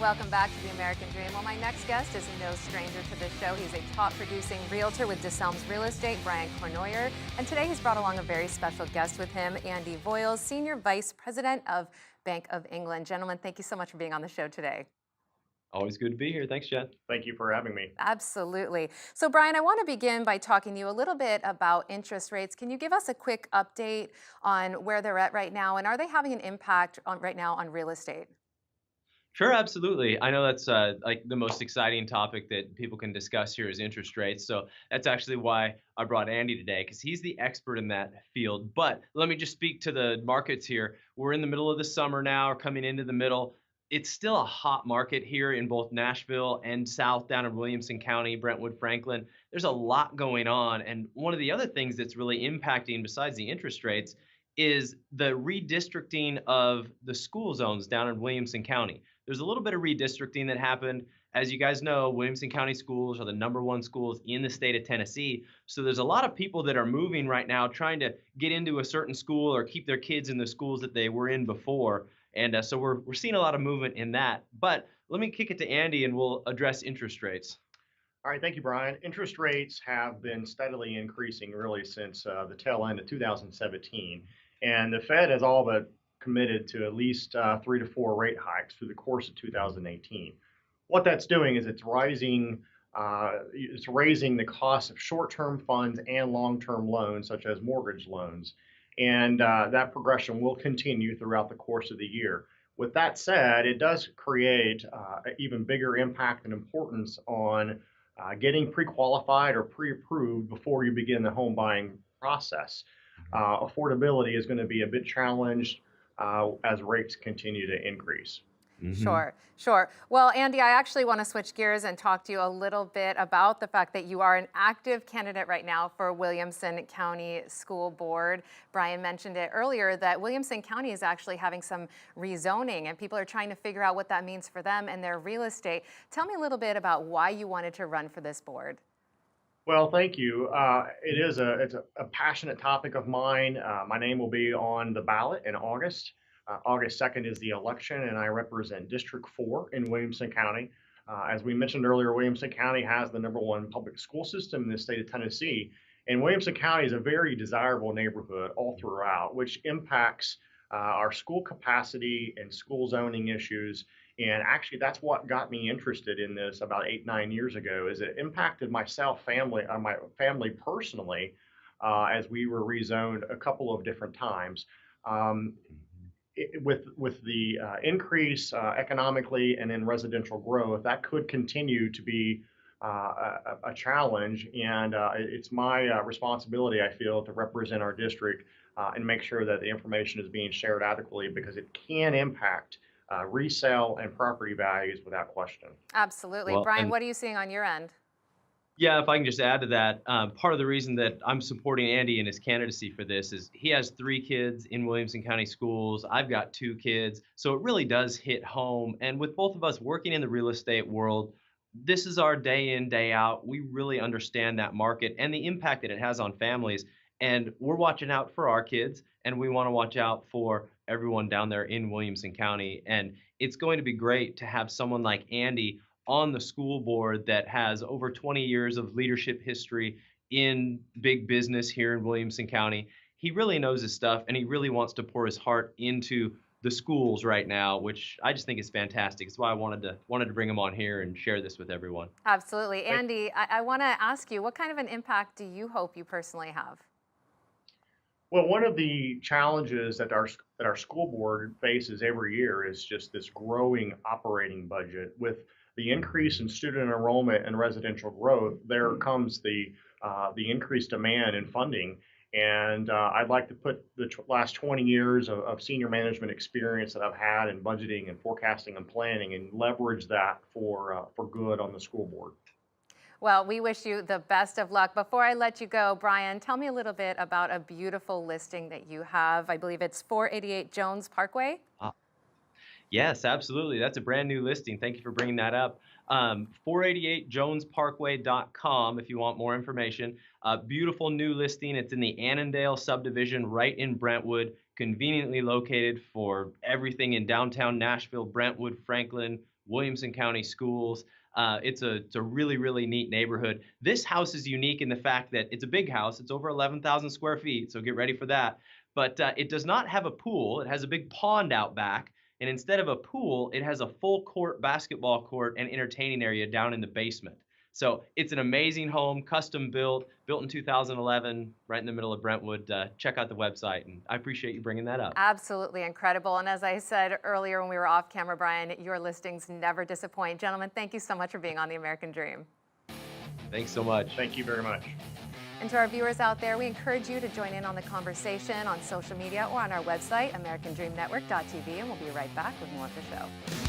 welcome back to The American Dream. Well, my next guest is no stranger to this show. He's a top producing realtor with DeSelms Real Estate, Brian Cournoyer. And today he's brought along a very special guest with him, Andy Voyles, Senior Vice President of Bank of England. Gentlemen, thank you so much for being on the show today. Always good to be here. Thanks, Jen. Thank you for having me. Absolutely. So, Brian, I want to begin by talking to you a little bit about interest rates. Can you give us a quick update on where they're at right now, and are they having an impact right now on real estate? Sure, absolutely. I know that's like the most exciting topic that people can discuss here is interest rates. So that's actually why I brought Andy today, because he's the expert in that field. But let me just speak to the markets here. We're in the middle of the summer now, or coming into the middle. It's still a hot market here in both Nashville and south down in Williamson County, Brentwood, Franklin. There's a lot going on. And one of the other things that's really impacting besides the interest rates is the redistricting of the school zones down in Williamson County. There's a little bit of redistricting that happened. As you guys know, Williamson County schools are the #1 schools in the state of Tennessee. So there's a lot of people that are moving right now trying to get into a certain school or keep their kids in the schools that they were in before. And so we're seeing a lot of movement in that. But let me kick it to Andy and we'll address interest rates. All right, thank you, Brian. Interest rates have been steadily increasing really since the tail end of 2017. And the Fed has all but committed to at least 3 to 4 rate hikes through the course of 2018. What that's doing is it's raising the cost of short-term funds and long-term loans, such as mortgage loans. And that progression will continue throughout the course of the year. With that said, it does create an even bigger impact and importance on getting pre-qualified or pre-approved before you begin the home buying process. Affordability is going to be a bit challenged as rates continue to increase. Sure. Well, Andy, I actually want to switch gears and talk to you a little bit about the fact that you are an active candidate right now for Williamson County School Board. Brian mentioned it earlier that Williamson County is actually having some rezoning, and people are trying to figure out what that means for them and their real estate. Tell me a little bit about why you wanted to run for this board. Well, thank you. It's a passionate topic of mine. My name will be on the ballot in August. August 2nd is the election, and I represent District 4 in Williamson County. As we mentioned earlier, Williamson County has the #1 public school system in the state of Tennessee, and Williamson County is a very desirable neighborhood all throughout, which impacts our school capacity and school zoning issues. And actually, that's what got me interested in this about 8-9 years ago. Is it impacted my family personally, as we were rezoned a couple of different times. With the increase economically and in residential growth, that could continue to be a challenge. And it's my responsibility, I feel, to represent our district and make sure that the information is being shared adequately, because it can impact resale and property values without question. Absolutely. Well, Brian, what are you seeing on your end? Yeah, if I can just add to that, part of the reason that I'm supporting Andy in his candidacy for this is he has 3 kids in Williamson County schools. I've got 2 kids. So it really does hit home. And with both of us working in the real estate world, this is our day in, day out. We really understand that market and the impact that it has on families. And we're watching out for our kids, and we want to watch out for everyone down there in Williamson County. And it's going to be great to have someone like Andy on the school board that has over 20 years of leadership history in big business here in Williamson County. He really knows his stuff, and he really wants to pour his heart into the schools right now, which I just think is fantastic. It's why I wanted to bring him on here and share this with everyone. Absolutely. Andy, I want to ask you, what kind of an impact do you hope you personally have? Well, one of the challenges that our school board faces every year is just this growing operating budget. With the increase in student enrollment and residential growth, there comes the increased demand in funding. And I'd like to put the last 20 years of senior management experience that I've had in budgeting and forecasting and planning and leverage that for good on the school board. Well, we wish you the best of luck. Before I let you go, Brian, tell me a little bit about a beautiful listing that you have. I believe it's 488 Jones Parkway. Yes, absolutely. That's a brand new listing. Thank you for bringing that up. 488jonesparkway.com if you want more information. Beautiful new listing. It's in the Annandale subdivision right in Brentwood, conveniently located for everything in downtown Nashville, Brentwood, Franklin, Williamson County Schools. It's a really, really neat neighborhood. This house is unique in the fact that it's a big house. It's over 11,000 square feet, so get ready for that. But it does not have a pool. It has a big pond out back. And instead of a pool, it has a full court basketball court and entertaining area down in the basement. So it's an amazing home, custom built in 2011, right in the middle of Brentwood. Check out the website, and I appreciate you bringing that up. Absolutely incredible. And as I said earlier when we were off camera, Brian, your listings never disappoint. Gentlemen, thank you so much for being on The American Dream. Thanks so much. Thank you very much. And to our viewers out there, we encourage you to join in on the conversation on social media or on our website, AmericanDreamNetwork.tv, and we'll be right back with more of the show.